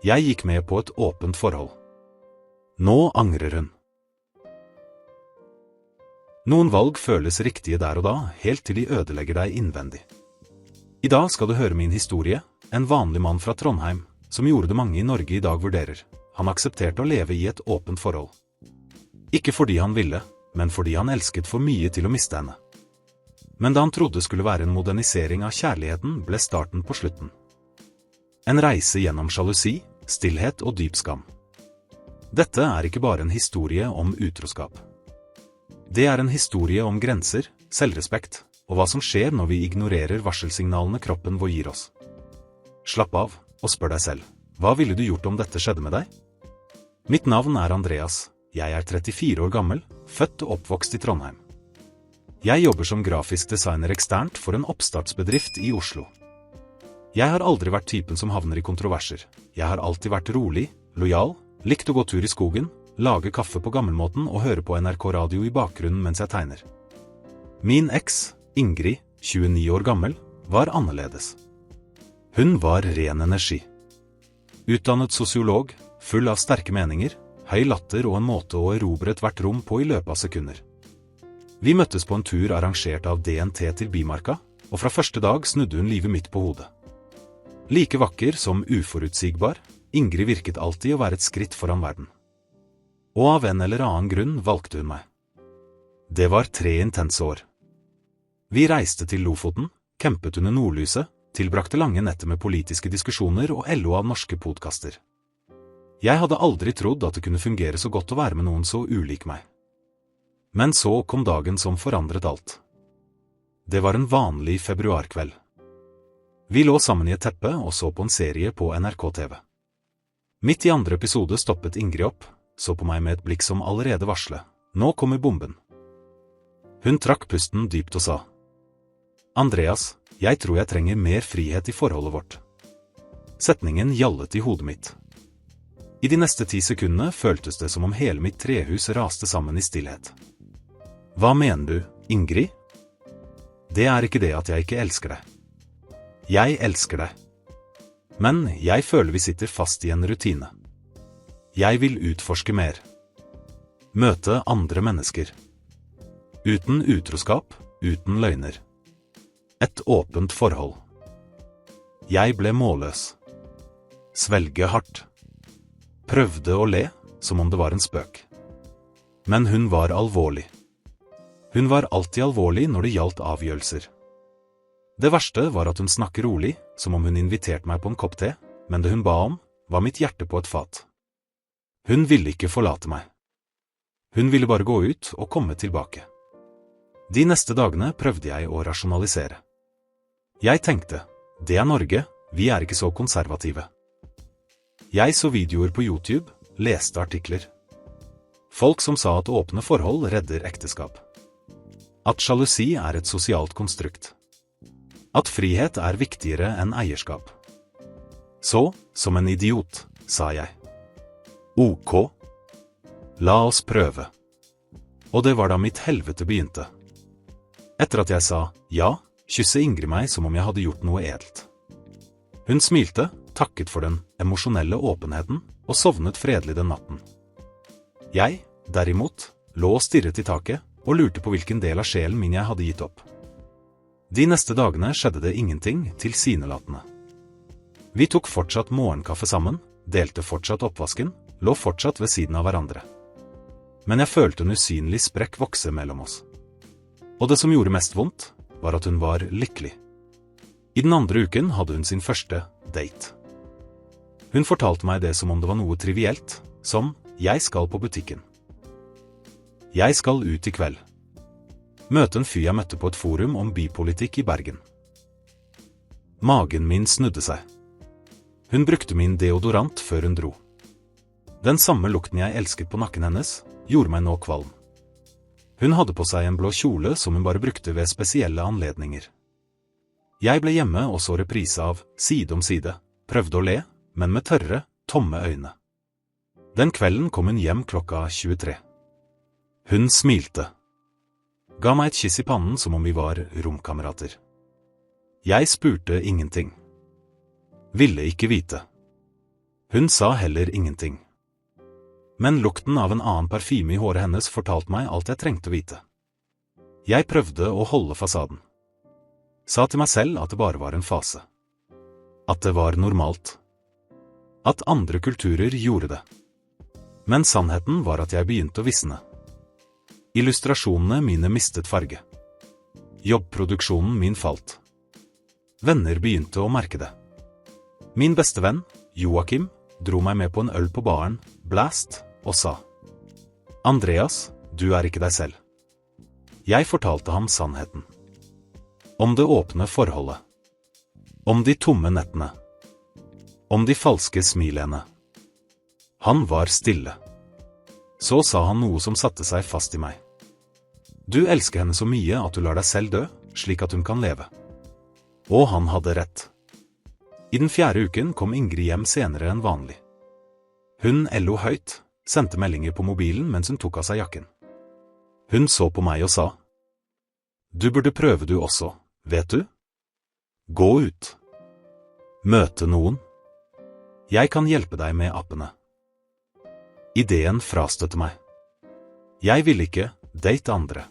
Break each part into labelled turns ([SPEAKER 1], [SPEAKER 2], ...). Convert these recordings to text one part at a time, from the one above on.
[SPEAKER 1] Jeg gikk med på et åpent forhold. Nå angrer hun. Noen valg føles riktige der og da, helt til de ødelegger deg innvendig. I dag skal du høre min historie, en vanlig mann fra Trondheim, som gjorde det mange i Norge i dag vurderer. Han aksepterte å leve i et åpent forhold. Ikke fordi han ville, men fordi han elsket for mye til å miste henne. Men da han trodde skulle være en modernisering av kjærligheten, ble starten på slutten. En reise gjennom sjalusi, stillhet og dyp skam. Dette er ikke bare en historie om utroskap. Det er en historie om grenser, selvrespekt, og hva som skjer når vi ignorerer varselsignalene kroppen vår gir oss. Slapp av, og spør deg selv, hva ville du gjort om dette skjedde med deg? Mitt navn er Andreas, jeg er 34 år gammel, født og oppvokst i Trondheim. Jeg jobber som grafisk designer eksternt for en oppstartsbedrift i Oslo. Jeg har aldri vært typen som havner i kontroverser. Jeg har alltid vært rolig, lojal, likt å gå tur i skogen, lage kaffe på gammelmåten og høre på NRK-radio i bakgrunnen mens jeg tegner. Min eks, Ingrid, 29 år gammel, var annerledes. Hun var ren energi. Utdannet sosiolog, full av sterke meninger, høy latter og en måte å erobre hvert rom på i løpet av sekunder. Vi møttes på en tur arrangert av DNT til Bymarka, og fra første dag snudde hun livet mitt på hodet. Like vakker som uforutsigbar, Ingrid virket alltid å være et skritt foran verden. Og av en eller annen grunn valgte hun meg. Det var 3 intense år. Vi reiste til Lofoten, kjempet under nordlyset, tilbrakte lange netter med politiske diskusjoner og LO av norske podcaster. Jeg hadde aldri trodd at det kunne fungere så godt å være med noen så ulik meg. Men så kom dagen som forandret alt. Det var en vanlig februarkveld. Vi lå sammen i et teppe og så på en serie på NRK TV. Midt i andre episode stoppet Ingrid opp, så på meg med et blikk som allerede varslet. Nå kommer bomben. Hun trakk pusten dypt og sa: Andreas, jeg tror jeg trenger mer frihet i forholdet vårt. Setningen gjallet i hodet mitt. I de neste 10 sekundene føltes det som om hele mitt trehus raste sammen i stillhet. Hva mener du, Ingrid? Det er ikke det at jeg ikke elsker deg. Jeg elsker deg. Men jeg føler vi sitter fast i en rutine. Jeg vil utforske mer. Møte andre mennesker. Uten utroskap, uten løgner. Et åpent forhold. Jeg ble målløs. Svelge hardt. Prøvde å le, som om det var en spøk. Men hun var alvorlig. Hun var alltid alvorlig når det gjaldt avgjørelser. Det verste var at hun snakket rolig, som om hun inviterte meg på en kopp te, men det hun ba om, var mitt hjerte på et fat. Hun ville ikke forlate meg. Hun ville bare gå ut og komme tilbake. De neste dagene prøvde jeg å rasjonalisere. Jeg tenkte, det er Norge, vi er ikke så konservative. Jeg så videoer på YouTube, leste artikler. Folk som sa at åpne forhold redder ekteskap. At sjalusi er et sosialt konstrukt. At frihet er viktigere enn eierskap. Så, som en idiot, sa jeg. Ok. La oss prøve. Og det var da mitt helvete begynte. Etter at jeg sa ja, kysset Ingrid meg som om jeg hadde gjort noe edelt. Hun smilte, takket for den emosjonelle åpenheten, og sovnet fredelig den natten. Jeg, derimot, lå og stirret i taket, og lurte på hvilken del av sjelen min jeg hadde gitt opp. De neste dagene skjedde det ingenting tilsynelatende. Vi tok fortsatt morgenkaffe sammen, delte fortsatt oppvasken, lå fortsatt ved siden av hverandre. Men jeg følte en usynlig sprekk vokse mellom oss. Og det som gjorde mest vondt, var at hun var lykkelig. I den andre uken hadde hun sin første date. Hun fortalte meg det som om det var noe trivielt, som «jeg skal på butikken». Jeg skal ut i kveld. Møte en fyr jeg møtte på et forum om bypolitikk i Bergen. Magen min snudde seg. Hun brukte min deodorant før hun dro. Den samme lukten jeg elsket på nakken hennes, gjorde meg nå kvalm. Hun hadde på seg en blå kjole som hun bare brukte ved spesielle anledninger. Jeg ble hjemme og så reprise av Side om side, prøvde å le, men med tørre, tomme øyne. Den kvelden kom hun hjem klokka 23. Hun smilte. Ga meg et kyss i pannen som om vi var romkamerater. Jeg spurte ingenting. Ville ikke vite. Hun sa heller ingenting. Men lukten av en annen parfyme i håret hennes fortalte meg alt jeg trengte å vite. Jeg prøvde å holde fasaden. Sa til meg selv at det bare var en fase. At det var normalt. At andre kulturer gjorde det. Men sannheten var at jeg begynte å visne. Illustrasjonene mine mistet farge. Jobbproduksjonen min falt. Venner begynte å merke det. Min beste venn, Joakim, dro meg med på en øl på baren, Blast, og sa: Andreas, du er ikke deg selv. Jeg fortalte ham sannheten. Om det åpne forholdet. Om de tomme nettene. Om de falske smilene. Han var stille. Så sa han noe som satte seg fast i meg. Du elsker henne så mye at du lar deg selv dø, slik at hun kan leve. Og han hadde rett. I den 4. uken kom Ingrid hjem senere enn vanlig. Hun lo høyt, sendte meldinger på mobilen mens hun tok av seg jakken. Hun så på meg og sa: Du burde prøve du også, vet du? Gå ut. Møte noen. Jeg kan hjelpe deg med appene. Ideen frastøtte meg. Jeg ville ikke date andre.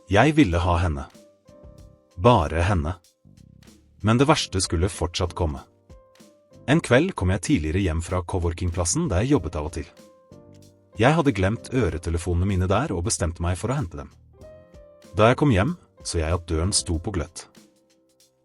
[SPEAKER 1] Jeg ville ha henne. Bare henne. Men det verste skulle fortsatt komme. En kveld kom jeg tidligere hjem fra coworkingplassen der jeg jobbet av og til. Jeg hadde glemt øretelefonene mine der og bestemte meg for å hente dem. Da jeg kom hjem, så jeg at døren sto på gløtt.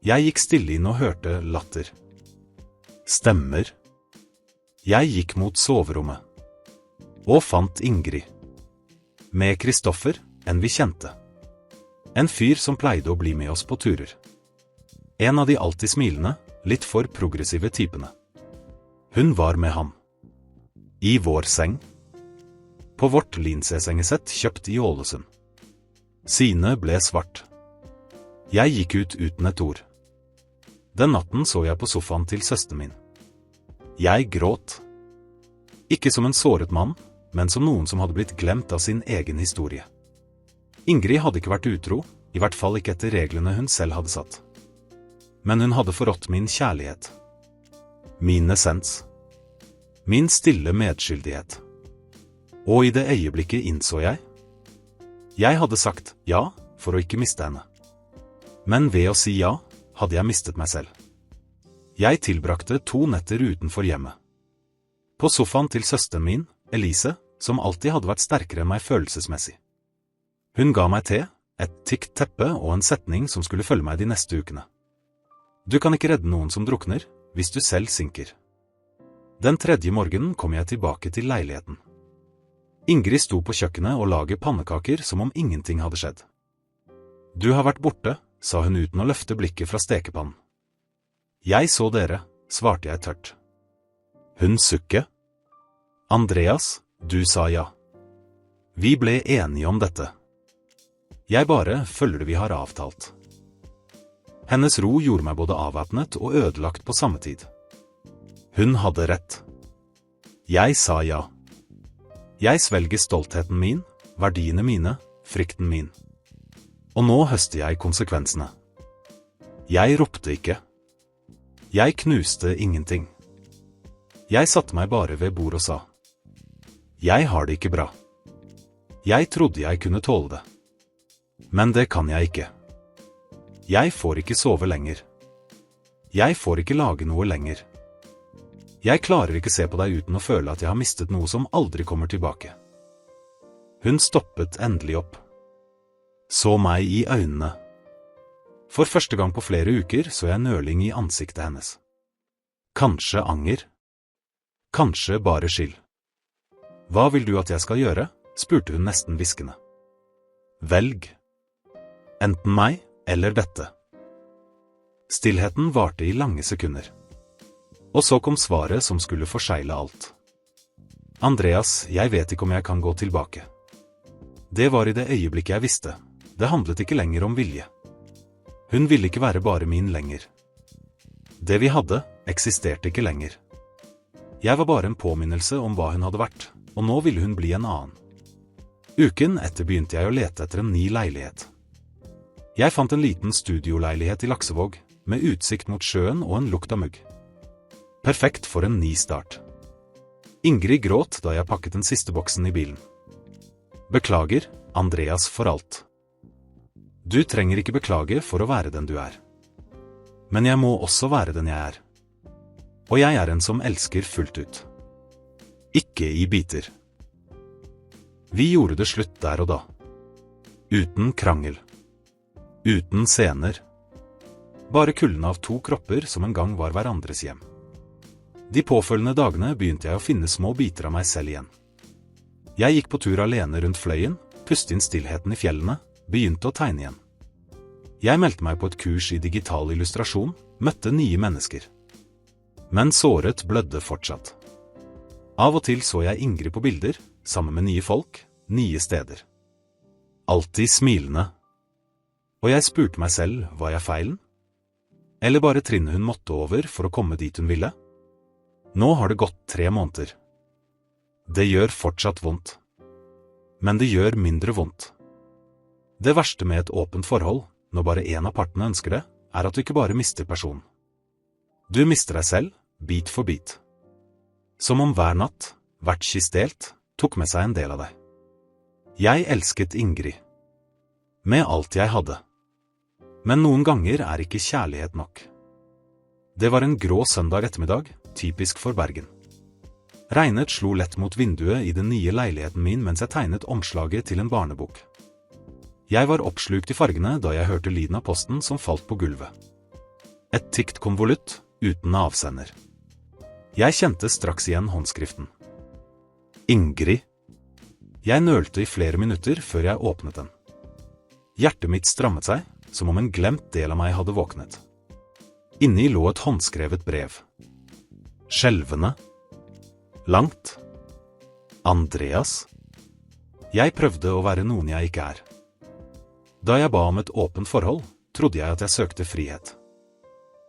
[SPEAKER 1] Jeg gikk stille inn og hørte latter. Stemmer. Jeg gikk mot soverommet. Og fant Ingrid. Med Kristoffer, en vi kjente. En fyr som pleide å bli med oss på turer. En av de alltid smilende, litt for progressive typene. Hun var med ham. I vår seng. På vårt Lindsay-sengesett kjøpt i Ålesund. Synet ble svart. Jeg gikk ut uten et ord. Den natten så jeg på sofaen til søsteren min. Jeg gråt. Ikke som en såret mann, men som noen som hadde blitt glemt av sin egen historie. Ingrid hadde ikke vært utro, i hvert fall ikke etter reglene hun selv hadde satt. Men hun hadde forrådt min kjærlighet. Min essens. Min stille medskyldighet. Og i det øyeblikket innså jeg. Jeg hadde sagt ja for å ikke miste henne. Men ved å si ja, hadde jeg mistet meg selv. Jeg tilbrakte 2 netter utenfor hjemmet. På sofaen til søsteren min, Elise, som alltid hadde vært sterkere enn meg følelsesmessig. Hun ga meg te, et tykt teppe og en setning som skulle følge meg de neste ukene. Du kan ikke redde noen som drukner, hvis du selv synker. Den 3. morgenen kom jeg tilbake til leiligheten. Ingrid sto på kjøkkenet og laget pannekaker som om ingenting hadde skjedd. Du har vært borte, sa hun uten å løfte blikket fra stekepannen. Jeg så dere, svarte jeg tørt. Hun sukket. Andreas, du sa ja. Vi ble enige om dette. Jeg bare følger det vi har avtalt. Hennes ro gjorde meg både avvæpnet og ødelagt på samme tid. Hun hadde rett. Jeg sa ja. Jeg svelger stoltheten min, verdiene mine, frykten min. Og nå høster jeg konsekvensene. Jeg ropte ikke. Jeg knuste ingenting. Jeg satte meg bare ved bordet og sa: Jeg har det ikke bra. Jeg trodde jeg kunne tåle det. Men det kan jeg ikke. Jeg får ikke sove lenger. Jeg får ikke lage noe lenger. Jeg klarer ikke se på deg uten å føle at jeg har mistet noe som aldri kommer tilbake. Hun stoppet endelig opp. Så meg i øynene. For første gang på flere uker så jeg nøling i ansiktet hennes. Kanskje anger? Kanskje bare skyld. Hva vil du at jeg skal gjøre? Spurte hun nesten hviskende. Velg. Enten meg eller dette. Stillheten varte i lange sekunder. Og så kom svaret som skulle forsegle alt. Andreas, jeg vet ikke om jeg kan gå tilbake. Det var i det øyeblikket jeg visste. Det handlet ikke lenger om vilje. Hun ville ikke være bare min lenger. Det vi hadde, eksisterte ikke lenger. Jeg var bare en påminnelse om hva hun hadde vært, og nå ville hun bli en annen. Uken etter begynte jeg å lete etter en ny leilighet. Jeg fant en liten studioleilighet i Laksevåg, med utsikt mot sjøen og en lukt av mugg. Perfekt for en ny start. Ingrid gråt da jeg pakket den siste boksen i bilen. Beklager, Andreas, for alt. Du trenger ikke beklage for å være den du er. Men jeg må også være den jeg er. Og jeg er en som elsker fullt ut. Ikke i biter. Vi gjorde det slutt der og da. Uten krangel. Uten scener. Bare kulden av to kropper som en gang var hverandres hjem. De påfølgende dagene begynte jeg å finne små biter av meg selv igjen. Jeg gikk på tur alene rundt Fløyen, pustet inn stillheten i fjellene, begynte å tegne igjen. Jeg meldte meg på et kurs i digital illustrasjon, møtte nye mennesker. Men såret blødde fortsatt. Av og til så jeg Ingrid på bilder, sammen med nye folk, nye steder. Alltid smilende. Og jeg spurte meg selv, var jeg feilen? Eller bare trinnet hun måtte over for å komme dit hun ville? Nå har det gått 3 måneder. Det gjør fortsatt vondt. Men det gjør mindre vondt. Det verste med et åpent forhold, når bare en av partene ønsker det, er at du ikke bare mister personen. Du mister deg selv, bit for bit. Som om hver natt, hvert kyss delt, tok med seg en del av deg. Jeg elsket Ingrid. Med alt jeg hadde. Men noen ganger er ikke kjærlighet nok. Det var en grå søndag ettermiddag, typisk for Bergen. Regnet slo lett mot vinduet i den nye leiligheten min mens jeg tegnet omslaget til en barnebok. Jeg var oppslukt i fargene da jeg hørte lyden av posten som falt på gulvet. Et tykt konvolutt, uten avsender. Jeg kjente straks igjen håndskriften. Ingrid. Jeg nølte i flere minutter før jeg åpnet den. Hjertet mitt strammet seg, som om en glemt del av meg hadde våknet. Inni lå et håndskrevet brev. Skjelvende. Langt. Andreas. Jeg prøvde å være noen jeg ikke er. Da jeg ba om et åpent forhold, trodde jeg at jeg søkte frihet.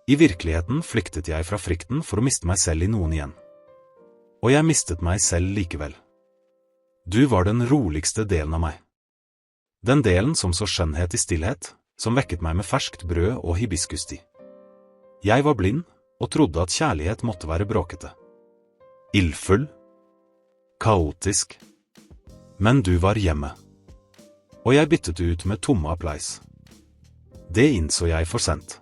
[SPEAKER 1] I virkeligheten flyktet jeg fra frykten for å miste meg selv i noen igjen. Og jeg mistet meg selv likevel. Du var den roligste delen av meg. Den delen som så skjønnhet i stillhet, som vekket meg med ferskt brød og hibiskusti. Jeg var blind, og trodde at kjærlighet måtte være bråkete. Ildfull. Kaotisk. Men du var hjemme. Og jeg byttet ut med tomme applaus. Det innså jeg for sent.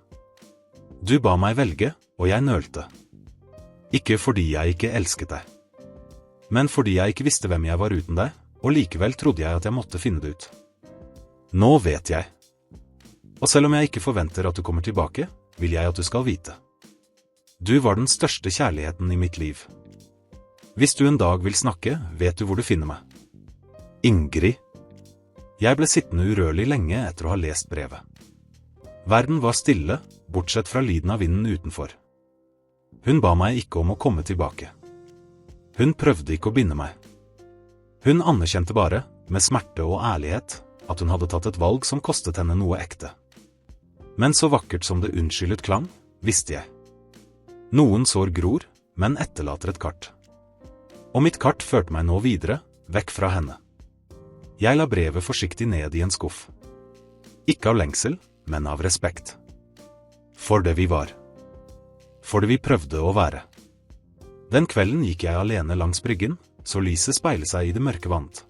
[SPEAKER 1] Du ba meg velge, og jeg nølte. Ikke fordi jeg ikke elsket deg. Men fordi jeg ikke visste hvem jeg var uten deg, og likevel trodde jeg at jeg måtte finne det ut. Nå vet jeg. Og selv om jeg ikke forventer at du kommer tilbake, vil jeg at du skal vite. Du var den største kjærligheten i mitt liv. Hvis du en dag vil snakke, vet du hvor du finner meg. Ingrid. Jeg ble sittende urørlig lenge etter å ha lest brevet. Verden var stille, bortsett fra lyden av vinden utenfor. Hun ba meg ikke om å komme tilbake. Hun prøvde ikke å binde meg. Hun anerkjente bare, med smerte og ærlighet, at hun hadde tatt et valg som kostet henne noe ekte. Men så vakkert som det unnskyldet klang, visste jeg. Noen sår gror, men etterlater et kart. Og mitt kart førte meg nå videre, vekk fra henne. Jeg la brevet forsiktig ned i en skuff. Ikke av lengsel, men av respekt. For det vi var. For det vi prøvde å være. Den kvelden gikk jeg alene langs bryggen, så lyset speilet seg i det mørke vannet.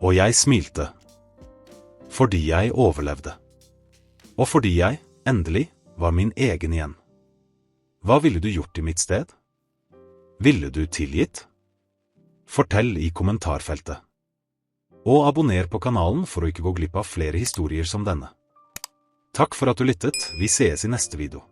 [SPEAKER 1] Og jeg smilte. Fordi jeg overlevde. Og fordi jeg, endelig, var min egen igjen. Hva ville du gjort i mitt sted? Ville du tilgitt? Fortell i kommentarfeltet. Og abonner på kanalen for å ikke gå glipp av flere historier som denne. Takk for at du lyttet, vi sees i neste video.